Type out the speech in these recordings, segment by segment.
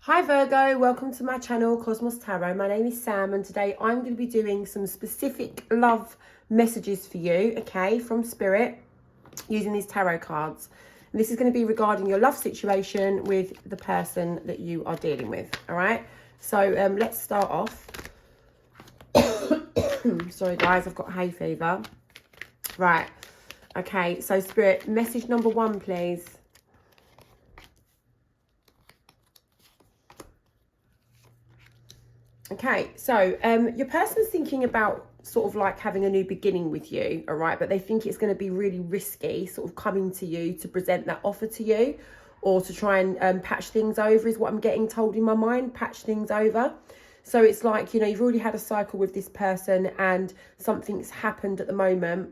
Hi Virgo, welcome to my channel Cosmos Tarot. My name is Sam and today I'm going to be doing some specific love messages for you, okay, from Spirit using these tarot cards. And this is going to be regarding your love situation with the person that you are dealing with, all right? So let's start off. Sorry guys, I've got hay fever. Right, okay, so Spirit, message number 1 please. Okay, so your person's thinking about sort of like having a new beginning with you, all right? But they think it's going to be really risky sort of coming to you to present that offer to you or to try and patch things over is what I'm getting told in my mind, patch things over. So it's like, you know, you've already had a cycle with this person and something's happened at the moment.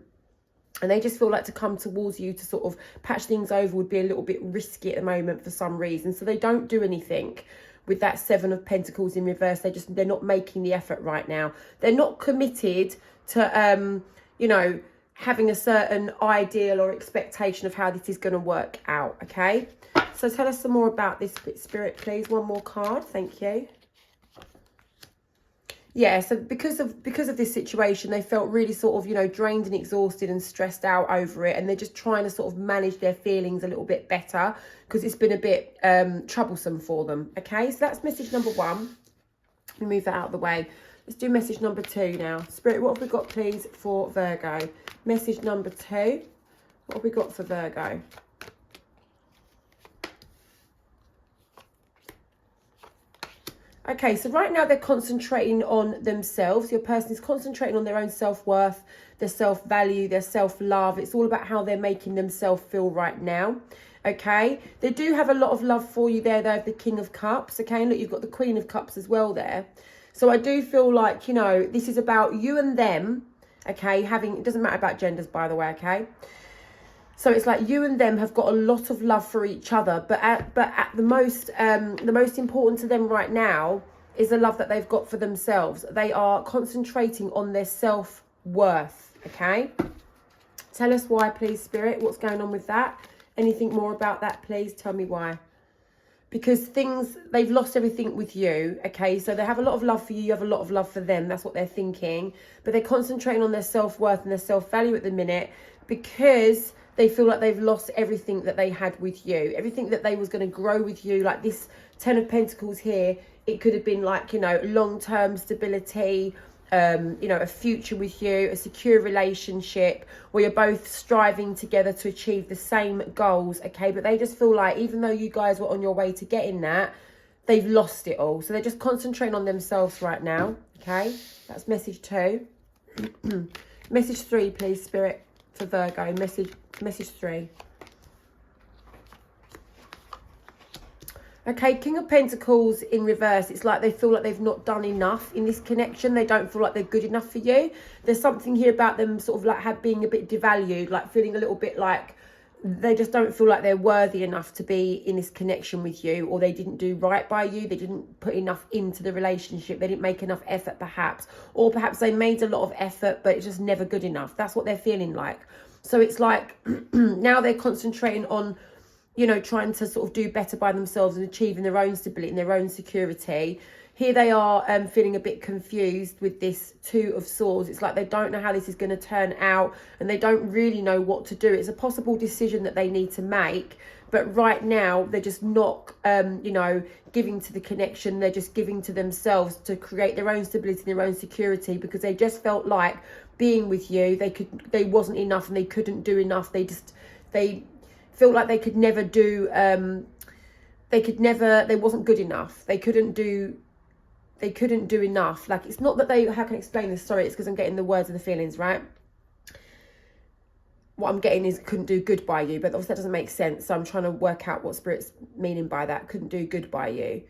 And they just feel like to come towards you to sort of patch things over would be a little bit risky at the moment for some reason. So they don't do anything. With that 7 of Pentacles in reverse, they're not making the effort right now. They're not committed to, you know, having a certain ideal or expectation of how this is going to work out, okay? So tell us some more about this, Spirit, please. One more card, thank you. Yeah, so because of this situation, they felt really sort of, you know, drained and exhausted and stressed out over it. And they're just trying to sort of manage their feelings a little bit better because it's been a bit troublesome for them. Okay, so that's message number 1. Let me move that out of the way. Let's do message number 2 now. Spirit, what have we got, please, for Virgo? Message number 2. What have we got for Virgo? Okay, so right now they're concentrating on themselves. Your person is concentrating on their own self-worth, their self-value, their self-love. It's all about how they're making themselves feel right now. Okay, they do have a lot of love for you there. They have the King of Cups. Okay, and look, you've got the Queen of Cups as well there. So I do feel like, you know, this is about you and them. Okay, it doesn't matter about genders, by the way. Okay. So it's like you and them have got a lot of love for each other, but at the most important to them right now is the love that they've got for themselves. They are concentrating on their self-worth, okay? Tell us why, please, Spirit. What's going on with that? Anything more about that, please? Tell me why. Because they've lost everything with you, okay? So they have a lot of love for you, you have a lot of love for them. That's what they're thinking. But they're concentrating on their self-worth and their self-value at the minute because they feel like they've lost everything that they had with you. Everything that they was going to grow with you. Like this 10 of Pentacles here, it could have been like, you know, long-term stability, you know, a future with you, a secure relationship where you're both striving together to achieve the same goals, okay? But they just feel like even though you guys were on your way to getting that, they've lost it all. So they're just concentrating on themselves right now, okay? That's message 2. Message 3, please, Spirit, for Virgo. Message 3. Okay, King of Pentacles in reverse. It's like they feel like they've not done enough in this connection. They don't feel like they're good enough for you. There's something here about them sort of like being a bit devalued, like feeling a little bit like they just don't feel like they're worthy enough to be in this connection with you, or they didn't do right by you. They didn't put enough into the relationship. They didn't make enough effort perhaps, or perhaps they made a lot of effort, but it's just never good enough. That's what they're feeling like. So it's like now they're concentrating on, you know, trying to sort of do better by themselves and achieving their own stability and their own security. Here they are feeling a bit confused with this 2 of Swords. It's like they don't know how this is going to turn out and they don't really know what to do. It's a possible decision that they need to make. But right now, they're just not, you know, giving to the connection. They're just giving to themselves to create their own stability and their own security because they just felt like being with you, they wasn't enough and they couldn't do enough. They felt like they could never do, they wasn't good enough. They couldn't do enough. Like, it's not that how can I explain this? Sorry, it's because I'm getting the words and the feelings, right? What I'm getting is couldn't do good by you, but obviously that doesn't make sense. So I'm trying to work out what Spirit's meaning by that. Couldn't do good by you.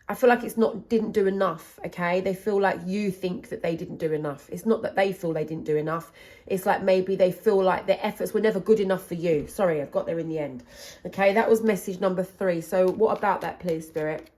I feel like didn't do enough, okay? They feel like you think that they didn't do enough. It's not that they feel they didn't do enough. It's like maybe they feel like their efforts were never good enough for you. Sorry, I've got there in the end. Okay, that was message number 3. So what about that, please, Spirit?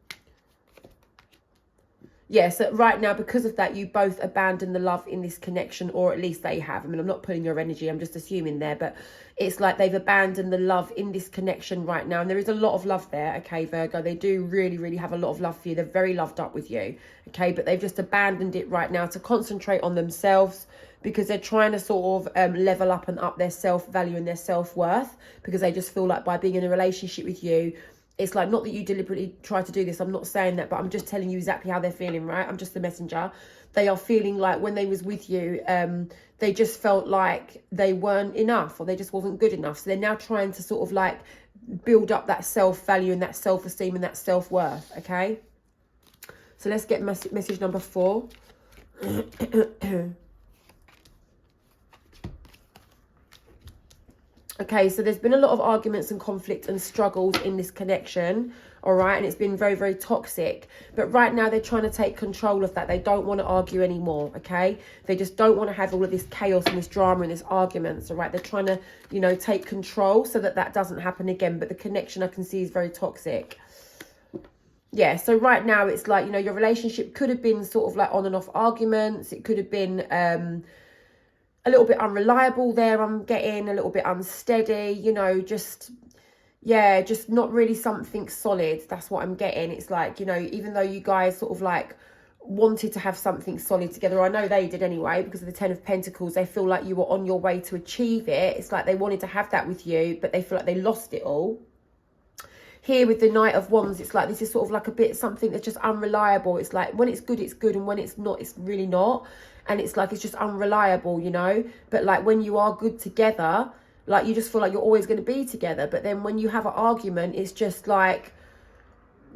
yeah, so right now, because of that, you both abandon the love in this connection, or at least they have. I mean, I'm not pulling your energy, I'm just assuming there, but it's like they've abandoned the love in this connection right now. And there is a lot of love there, okay, Virgo. They do really, really have a lot of love for you. They're very loved up with you, okay? But they've just abandoned it right now to concentrate on themselves, because they're trying to sort of level up and up their self-value and their self-worth, because they just feel like by being in a relationship with you, it's like, not that you deliberately try to do this, I'm not saying that, but I'm just telling you exactly how they're feeling, right? I'm just the messenger. They are feeling like when they was with you, they just felt like they weren't enough, or they just wasn't good enough. So they're now trying to sort of like build up that self-value and that self-esteem and that self-worth, okay? So let's get message number 4. Okay, so there's been a lot of arguments and conflict and struggles in this connection, all right? And it's been very, very toxic. But right now, they're trying to take control of that. They don't want to argue anymore, okay? They just don't want to have all of this chaos and this drama and this arguments, all right? They're trying to, you know, take control so that that doesn't happen again. But the connection, I can see, is very toxic. Yeah, so right now, it's like, you know, your relationship could have been sort of like on and off arguments. It could have been a little bit unreliable there, I'm getting a little bit unsteady, you know, just, yeah, just not really something solid. That's what I'm getting. It's like, you know, even though you guys sort of like wanted to have something solid together, I know they did anyway, because of the 10 of Pentacles, they feel like you were on your way to achieve it. It's like they wanted to have that with you, but they feel like they lost it all. Here with the Knight of Wands, it's like this is sort of like a bit something that's just unreliable. It's like when it's good, and when it's not, it's really not. And it's like it's just unreliable, you know. But like when you are good together, like you just feel like you're always going to be together. But then when you have an argument, it's just like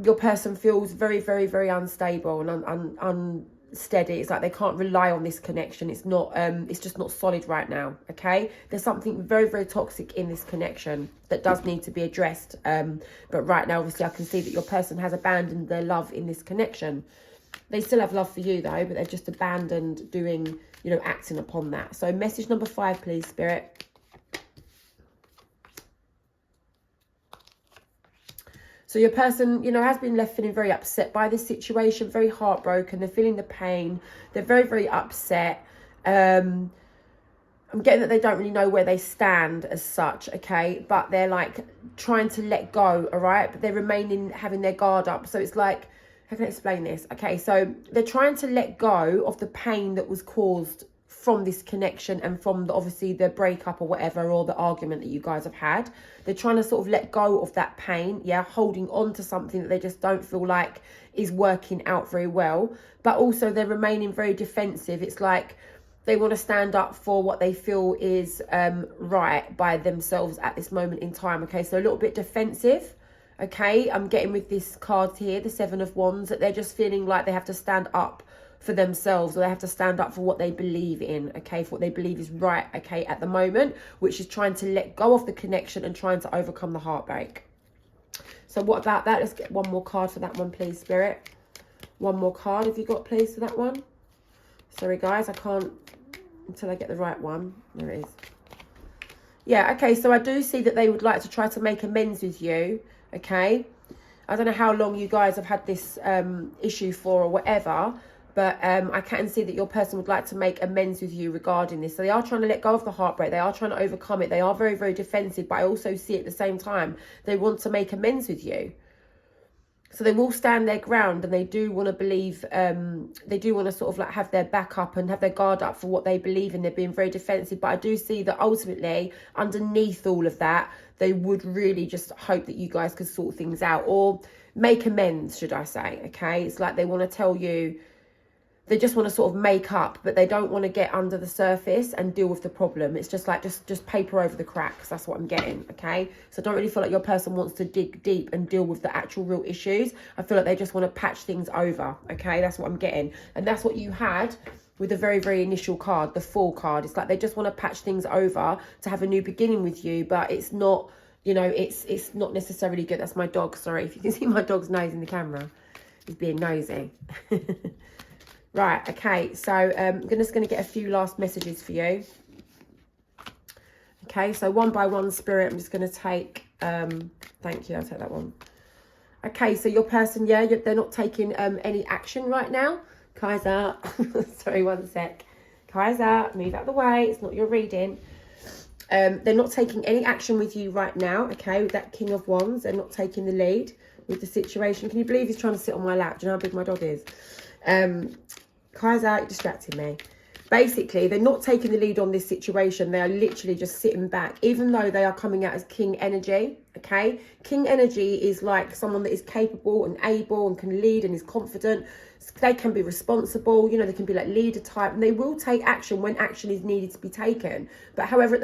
your person feels very, very, very unstable and unsteady. It's like they can't rely on this connection. It's not, it's just not solid right now, okay? There's something very, very toxic in this connection that does need to be addressed. But right now, obviously, I can see that your person has abandoned their love in this connection. They still have love for you, though, but they've just abandoned doing, you know, acting upon that. So message number 5, please, Spirit. So your person, you know, has been left feeling very upset by this situation, very heartbroken. They're feeling the pain. They're very, very upset. I'm getting that they don't really know where they stand as such, okay? But they're, like, trying to let go, all right? But they're remaining, having their guard up. So it's like, how can I explain this? Okay, so they're trying to let go of the pain that was caused from this connection and from the, obviously the breakup or whatever, or the argument that you guys have had. They're trying to sort of let go of that pain, yeah, holding on to something that they just don't feel like is working out very well. But also they're remaining very defensive. It's like they want to stand up for what they feel is right by themselves at this moment in time, okay? So a little bit defensive. Okay, I'm getting with this card here, the 7 of Wands, that they're just feeling like they have to stand up for themselves, or they have to stand up for what they believe in, okay, for what they believe is right, okay, at the moment, which is trying to let go of the connection and trying to overcome the heartbreak. So what about that? Let's get one more card for that one, please, Spirit. One more card, have you got, please, for that one? Sorry, guys, I can't until I get the right one. There it is. Yeah, okay, so I do see that they would like to try to make amends with you. Okay, I don't know how long you guys have had this issue for or whatever, but I can see that your person would like to make amends with you regarding this. So they are trying to let go of the heartbreak. They are trying to overcome it. They are very, very defensive, but I also see at the same time they want to make amends with you. So they will stand their ground, and they do want to believe, they do want to sort of like have their back up and have their guard up for what they believe in. They're being very defensive, but I do see that ultimately underneath all of that, they would really just hope that you guys could sort things out or make amends, should I say, okay? It's like they want to tell you, they just want to sort of make up, but they don't want to get under the surface and deal with the problem. It's just like, just paper over the cracks. That's what I'm getting, okay? So I don't really feel like your person wants to dig deep and deal with the actual real issues. I feel like they just want to patch things over, okay? That's what I'm getting. And that's what you had with the very, very initial card, the Fool card. It's like they just want to patch things over to have a new beginning with you, but it's not, you know, it's not necessarily good. That's my dog, sorry. If you can see my dog's nose in the camera, he's being nosy. Right, okay, so I'm just going to get a few last messages for you. Okay, so one by one, Spirit, I'm just going to take, thank you, I'll take that one. Okay, so your person, yeah, they're not taking any action right now. Kaiser, sorry, one sec. Kaiser, move out of the way. It's not your reading. They're not taking any action with you right now, okay, with that King of Wands. They're not taking the lead with the situation. Can you believe he's trying to sit on my lap? Do you know how big my dog is? Kaiser, you're distracting me. Basically, they're not taking the lead on this situation. They are literally just sitting back, even though they are coming out as King energy, okay? King energy is like someone that is capable and able and can lead and is confident. They can be responsible, you know, they can be like leader type, and they will take action when action is needed to be taken. But however, at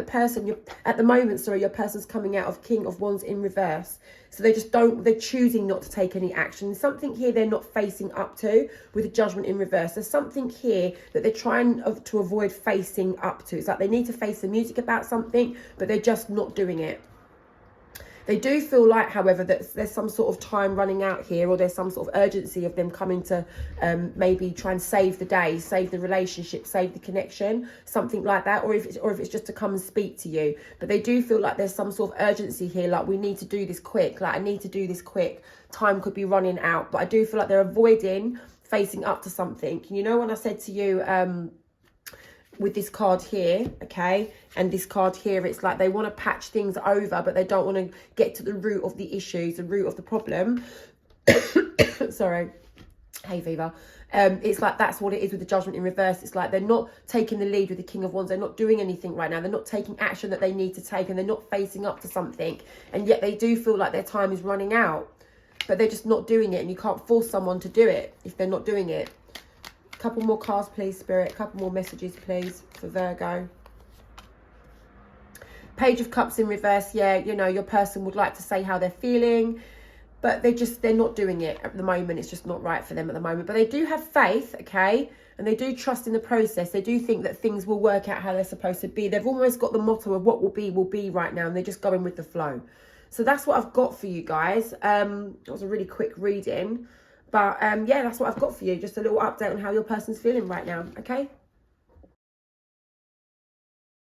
the moment, your person's coming out of King of Wands in reverse. So they're choosing not to take any action. Something here they're not facing up to with the Judgment in reverse. There's something here that they're trying to avoid facing up to. It's like they need to face the music about something, but they're just not doing it. They do feel like, however, that there's some sort of time running out here, or there's some sort of urgency of them coming to maybe try and save the day, save the relationship, save the connection, something like that, or if it's just to come and speak to you. But they do feel like there's some sort of urgency here, like we need to do this quick, like I need to do this quick. Time could be running out, but I do feel like they're avoiding facing up to something. You know, when I said to you, with this card here, okay, and this card here, it's like they want to patch things over, but they don't want to get to the root of the issues, the root of the problem. Sorry, hay fever. It's like that's what it is with the Judgment in reverse. It's like they're not taking the lead with the King of Wands. They're not doing anything right now. They're not taking action that they need to take, and they're not facing up to something, and yet they do feel like their time is running out, but they're just not doing it, and you can't force someone to do it if they're not doing it. Couple more cards, please, Spirit. Couple more messages, please, for Virgo. Page of Cups in reverse. Yeah, you know, your person would like to say how they're feeling, but they're not doing it at the moment. It's just not right for them at the moment. But they do have faith, okay? And they do trust in the process. They do think that things will work out how they're supposed to be. They've almost got the motto of what will be right now, and they're just going with the flow. So that's what I've got for you guys. That was a really quick reading. But yeah, that's what I've got for you. Just a little update on how your person's feeling right now, okay?